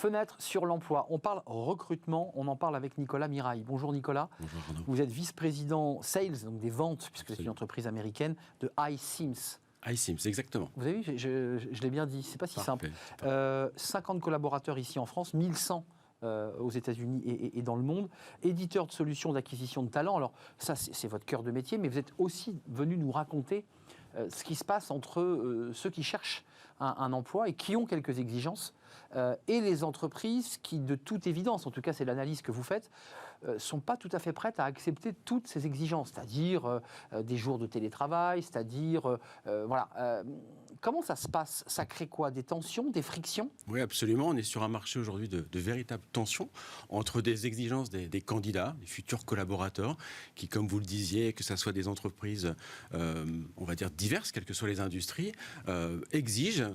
Fenêtre sur l'emploi. On parle recrutement, on en parle avec Nicolas Mirail. Bonjour Nicolas. Bonjour Arnaud. Vous êtes vice-président sales, donc des ventes, puisque c'est une entreprise américaine, de iSIMS. iSIMS, exactement. Vous avez vu, je l'ai bien dit, c'est pas si Parfait. simple. 50 collaborateurs ici en France, 1100 aux États-Unis et dans le monde, éditeur de solutions d'acquisition de talents. Alors ça, c'est votre cœur de métier, mais vous êtes aussi venu nous raconter ce qui se passe entre ceux qui cherchent un emploi et qui ont quelques exigences et les entreprises qui, de toute évidence, en tout cas c'est l'analyse que vous faites, sont pas tout à fait prêtes à accepter toutes ces exigences, c'est-à-dire des jours de télétravail, c'est-à-dire voilà. Comment ça se passe? Ça crée quoi? Des tensions, des frictions? Oui, absolument. On est sur un marché aujourd'hui de véritables tensions entre des exigences des candidats, des futurs collaborateurs, qui, comme vous le disiez, que ce soit des entreprises, on va dire diverses, quelles que soient les industries, exigent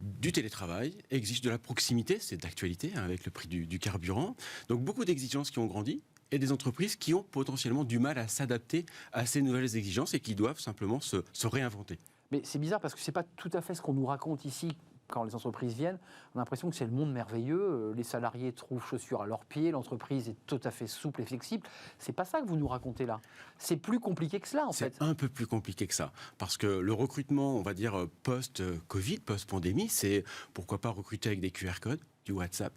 du télétravail, exigent de la proximité, c'est d'actualité avec le prix du carburant. Donc beaucoup d'exigences qui ont grandi et des entreprises qui ont potentiellement du mal à s'adapter à ces nouvelles exigences et qui doivent simplement se réinventer. Mais c'est bizarre parce que c'est pas tout à fait ce qu'on nous raconte ici. Quand les entreprises viennent, on a l'impression que c'est le monde merveilleux, les salariés trouvent chaussures à leurs pieds, l'entreprise est tout à fait souple et flexible. C'est pas ça que vous nous racontez là. C'est plus compliqué que cela en fait. C'est un peu plus compliqué que ça, parce que le recrutement, on va dire post-Covid, post-pandémie, c'est pourquoi pas recruter avec des QR codes, du WhatsApp,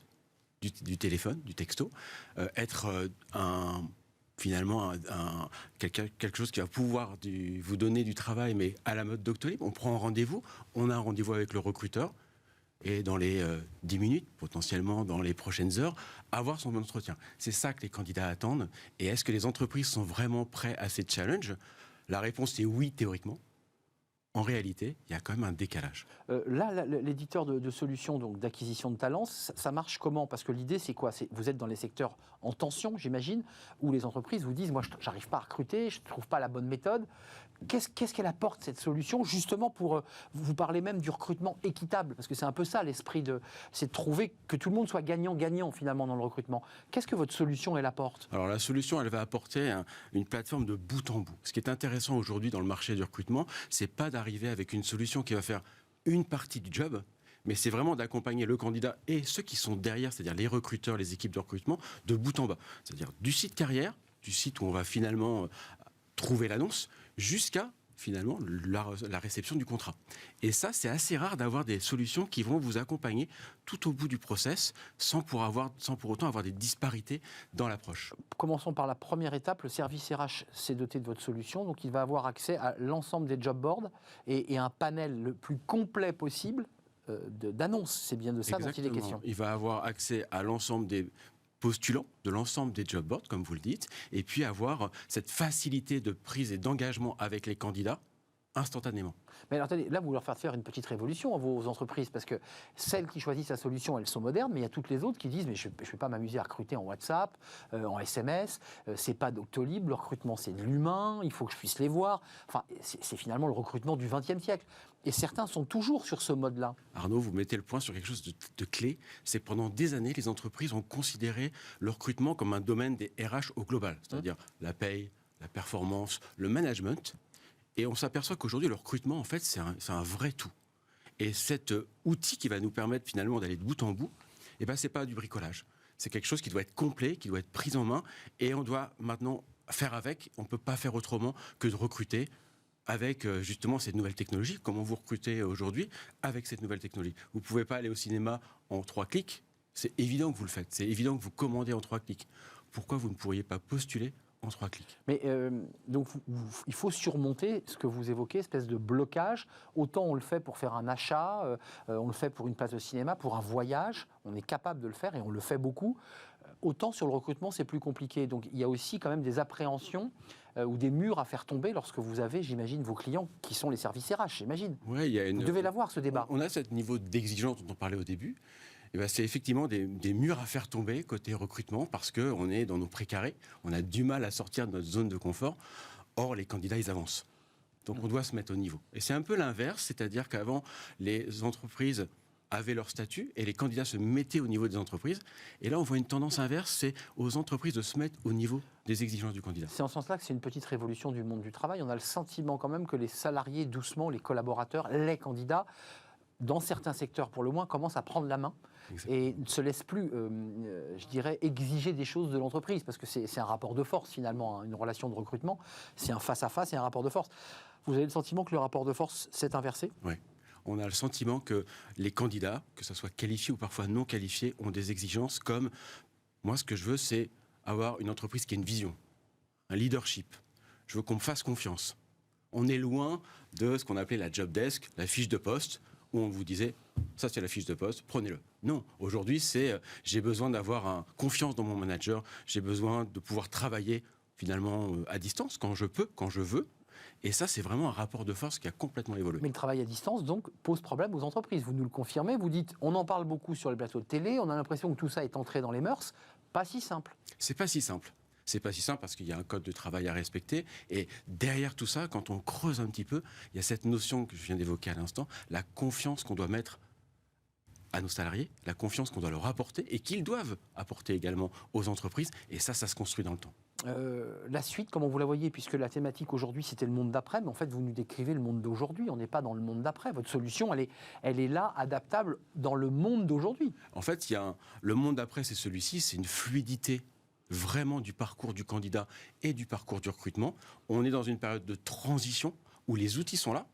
du téléphone, du texto, être finalement quelque chose qui va pouvoir vous donner du travail, mais à la mode Doctolib. On prend un rendez-vous, on a un rendez-vous avec le recruteur, et dans les 10 minutes, potentiellement dans les prochaines heures, avoir son entretien. C'est ça que les candidats attendent. Et est-ce que les entreprises sont vraiment prêtes à ces challenges? La réponse est oui, théoriquement. En réalité, il y a quand même un décalage. Là, l'éditeur de solutions donc d'acquisition de talents, ça marche comment? Parce que l'idée, c'est quoi? Vous êtes dans les secteurs en tension, j'imagine, où les entreprises vous disent, moi, je n'arrive pas à recruter, je ne trouve pas la bonne méthode. Qu'est-ce qu'elle apporte, cette solution, justement pour... Vous parlez même du recrutement équitable, parce que c'est un peu ça l'esprit c'est de trouver que tout le monde soit gagnant-gagnant, finalement, dans le recrutement. Qu'est-ce que votre solution, elle apporte? Alors, la solution, elle va apporter une plateforme de bout en bout. Ce qui est intéressant aujourd'hui dans le marché du recrutement, c'est pas d'arriver avec une solution qui va faire une partie du job, mais c'est vraiment d'accompagner le candidat et ceux qui sont derrière, c'est-à-dire les recruteurs, les équipes de recrutement, de bout en bas. C'est-à-dire du site carrière, du site où on va finalement trouver l'annonce, jusqu'à finalement la réception du contrat. Et ça, c'est assez rare d'avoir des solutions qui vont vous accompagner tout au bout du process sans pour autant avoir des disparités dans l'approche. Commençons par la première étape. Le service RH s'est doté de votre solution, donc il va avoir accès à l'ensemble des job boards et un panel le plus complet possible d'annonces. C'est bien de ça dont il est question. Il va avoir accès à l'ensemble des postulants de l'ensemble des job boards, comme vous le dites, et puis avoir cette facilité de prise et d'engagement avec les candidats instantanément. Mais alors, attendez, là, vous leur faites faire une petite révolution à vos entreprises, parce que celles qui choisissent la solution, elles sont modernes, mais il y a toutes les autres qui disent, mais je ne vais pas m'amuser à recruter en WhatsApp, en SMS, c'est pas Doctolib, le recrutement, c'est de l'humain, il faut que je puisse les voir. Enfin, c'est finalement le recrutement du XXe siècle. Et certains sont toujours sur ce mode-là. Arnaud, vous mettez le point sur quelque chose de clé, c'est que pendant des années, les entreprises ont considéré le recrutement comme un domaine des RH au global, c'est-à-dire la paye, la performance, le management. Et on s'aperçoit qu'aujourd'hui, le recrutement, en fait, c'est un vrai tout. Et cet outil qui va nous permettre finalement d'aller de bout en bout, eh ben, c'est pas du bricolage. C'est quelque chose qui doit être complet, qui doit être pris en main, et on doit maintenant faire avec. On ne peut pas faire autrement que de recruter avec justement cette nouvelle technologie. Comment vous recrutez aujourd'hui avec cette nouvelle technologie? Vous ne pouvez pas aller au cinéma en 3 clics. C'est évident que vous le faites. C'est évident que vous commandez en 3 clics. Pourquoi vous ne pourriez pas postuler en 3 clics? Mais donc, il faut surmonter ce que vous évoquez, espèce de blocage. Autant on le fait pour faire un achat, on le fait pour une place de cinéma, pour un voyage, on est capable de le faire et on le fait beaucoup. Autant sur le recrutement, c'est plus compliqué. Donc il y a aussi quand même des appréhensions ou des murs à faire tomber lorsque vous avez, j'imagine, vos clients qui sont les services RH, j'imagine. Ouais, vous devez l'avoir, ce débat. On a ce niveau d'exigence dont on parlait au début. Et ben, c'est effectivement des murs à faire tomber côté recrutement parce qu'on est dans nos précarés, on a du mal à sortir de notre zone de confort. Or, les candidats, ils avancent. Donc, on doit se mettre au niveau. Et c'est un peu l'inverse, c'est-à-dire qu'avant, les entreprises avaient leur statut et les candidats se mettaient au niveau des entreprises. Et là, on voit une tendance inverse, c'est aux entreprises de se mettre au niveau des exigences du candidat. C'est en ce sens-là que c'est une petite révolution du monde du travail. On a le sentiment quand même que les salariés, doucement, les collaborateurs, les candidats, dans certains secteurs pour le moins, commencent à prendre la main et ne se laisse plus, je dirais, exiger des choses de l'entreprise, parce que c'est un rapport de force finalement, hein, une relation de recrutement, c'est un face-à-face et un rapport de force. Vous avez le sentiment que le rapport de force s'est inversé ? Oui. On a le sentiment que les candidats, que ce soit qualifiés ou parfois non qualifiés, ont des exigences comme, moi ce que je veux c'est avoir une entreprise qui a une vision, un leadership. Je veux qu'on me fasse confiance. On est loin de ce qu'on appelait la job desk, la fiche de poste, où on vous disait, ça c'est la fiche de poste, prenez-le. Non, aujourd'hui c'est, j'ai besoin d'avoir confiance dans mon manager, j'ai besoin de pouvoir travailler finalement à distance, quand je peux, quand je veux. Et ça, c'est vraiment un rapport de force qui a complètement évolué. Mais le travail à distance, donc, pose problème aux entreprises. Vous nous le confirmez, vous dites, on en parle beaucoup sur les plateaux de télé, on a l'impression que tout ça est entré dans les mœurs. Pas si simple. C'est pas si simple. C'est pas si simple parce qu'il y a un code de travail à respecter. Et derrière tout ça, quand on creuse un petit peu, il y a cette notion que je viens d'évoquer à l'instant, la confiance qu'on doit mettre à nos salariés, la confiance qu'on doit leur apporter et qu'ils doivent apporter également aux entreprises. Et ça se construit dans le temps. La suite, comment vous la voyez, puisque la thématique aujourd'hui c'était le monde d'après, mais en fait vous nous décrivez le monde d'aujourd'hui, on n'est pas dans le monde d'après. Votre solution, elle est là, adaptable dans le monde d'aujourd'hui. En fait, le monde d'après, c'est celui-ci, c'est une fluidité vraiment du parcours du candidat et du parcours du recrutement. On est dans une période de transition où les outils sont là,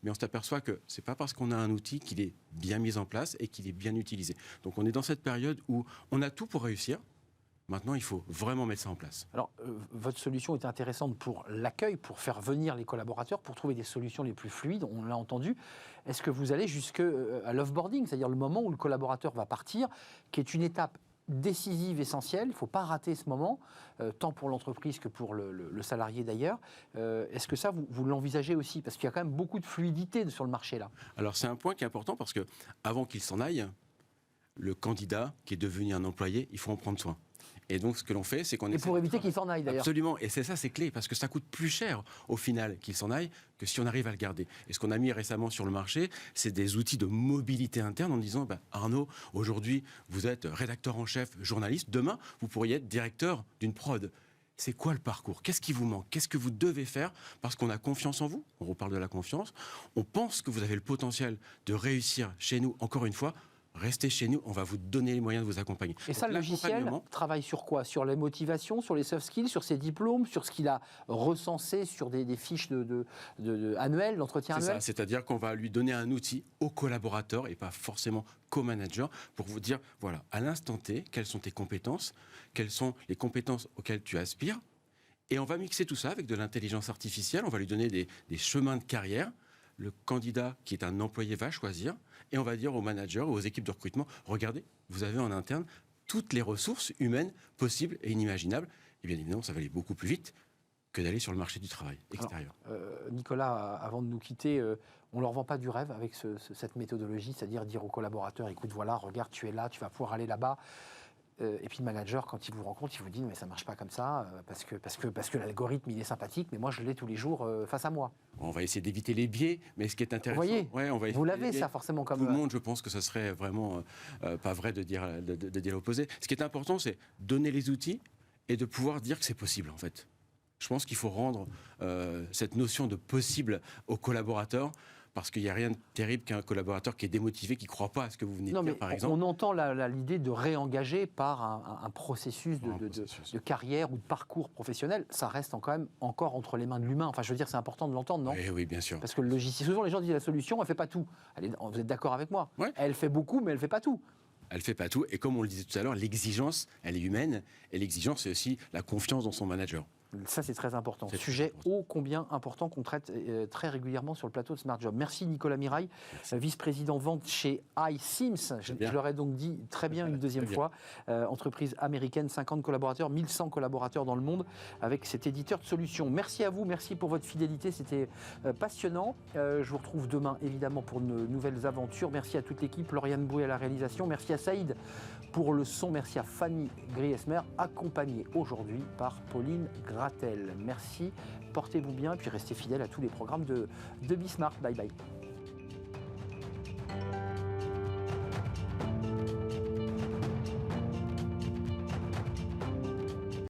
mais on s'aperçoit que ce n'est pas parce qu'on a un outil qu'il est bien mis en place et qu'il est bien utilisé. Donc on est dans cette période où on a tout pour réussir. Maintenant, il faut vraiment mettre ça en place. Alors, votre solution est intéressante pour l'accueil, pour faire venir les collaborateurs, pour trouver des solutions les plus fluides, on l'a entendu. Est-ce que vous allez jusqu'à l'offboarding, c'est-à-dire le moment où le collaborateur va partir, qui est une étape décisive, essentielle, il ne faut pas rater ce moment, tant pour l'entreprise que pour le salarié d'ailleurs. Est-ce que ça, vous l'envisagez aussi ? Parce qu'il y a quand même beaucoup de fluidité sur le marché là. Alors, c'est un point qui est important parce qu'avant qu'il s'en aille, le candidat qui est devenu un employé, il faut en prendre soin. Et donc, ce que l'on fait, c'est qu'on... Et pour éviter qu'il s'en aille, d'ailleurs. Absolument. Et c'est clé, parce que ça coûte plus cher, au final, qu'il s'en aille, que si on arrive à le garder. Et ce qu'on a mis récemment sur le marché, c'est des outils de mobilité interne en disant, Arnaud, aujourd'hui, vous êtes rédacteur en chef, journaliste. Demain, vous pourriez être directeur d'une prod. C'est quoi le parcours ? Qu'est-ce qui vous manque ? Qu'est-ce que vous devez faire ? Parce qu'on a confiance en vous. On reparle de la confiance. On pense que vous avez le potentiel de réussir chez nous, encore une fois. Restez chez nous, on va vous donner les moyens de vous accompagner. Et ça, le logiciel travaille sur quoi ? Sur les motivations, sur les soft skills, sur ses diplômes, sur ce qu'il a recensé sur des fiches annuelles, d'entretien annuel ? C'est-à-dire qu'on va lui donner un outil au collaborateur et pas forcément qu'au manager pour vous dire, voilà, à l'instant T, quelles sont tes compétences, quelles sont les compétences auxquelles tu aspires. Et on va mixer tout ça avec de l'intelligence artificielle, on va lui donner des chemins de carrière. Le candidat qui est un employé va choisir et on va dire aux managers, aux équipes de recrutement, regardez, vous avez en interne toutes les ressources humaines possibles et inimaginables. Et bien évidemment, ça va aller beaucoup plus vite que d'aller sur le marché du travail extérieur. Alors, Nicolas, avant de nous quitter, on ne leur vend pas du rêve avec cette méthodologie, c'est-à-dire dire aux collaborateurs, écoute, voilà, regarde, tu es là, tu vas pouvoir aller là-bas. Et puis le manager, quand il vous rencontre, il vous dit mais ça ne marche pas comme ça, parce que l'algorithme, il est sympathique, mais moi, je l'ai tous les jours face à moi. On va essayer d'éviter les biais, mais ce qui est intéressant... Vous voyez, vous l'avez ça forcément comme... Tout le monde, je pense que ça serait vraiment pas vrai de dire l'opposé. Ce qui est important, c'est donner les outils et de pouvoir dire que c'est possible, en fait. Je pense qu'il faut rendre cette notion de possible aux collaborateurs, parce qu'il n'y a rien de terrible qu'un collaborateur qui est démotivé, qui ne croit pas à ce que vous venez de dire, par exemple. On entend l'idée de réengager par un processus de carrière ou de parcours professionnel. Ça reste quand même encore entre les mains de l'humain. Enfin, je veux dire, c'est important de l'entendre, non ? Oui, bien sûr. Parce que le logiciel, souvent les gens disent la solution, elle ne fait pas tout. Vous êtes d'accord avec moi ? Ouais. Elle fait beaucoup, mais elle ne fait pas tout. Elle ne fait pas tout. Et comme on le disait tout à l'heure, l'exigence, elle est humaine. Et l'exigence, c'est aussi la confiance dans son manager. Ça, c'est très important. Sujet ô combien important qu'on traite très régulièrement sur le plateau de Smart Job. Merci Nicolas Mirail, vice-président vente chez iSIMS. Je l'aurais donc dit très bien une deuxième fois. Entreprise américaine, 50 collaborateurs, 1100 collaborateurs dans le monde avec cet éditeur de solutions. Merci à vous, merci pour votre fidélité, c'était passionnant. Je vous retrouve demain évidemment pour de nouvelles aventures. Merci à toute l'équipe, Lauriane Bouet à la réalisation. Merci à Saïd pour le son. Merci à Fanny Griesmer, accompagnée aujourd'hui par Pauline Gratel. Merci, portez-vous bien et puis restez fidèles à tous les programmes de Bismart. Bye bye.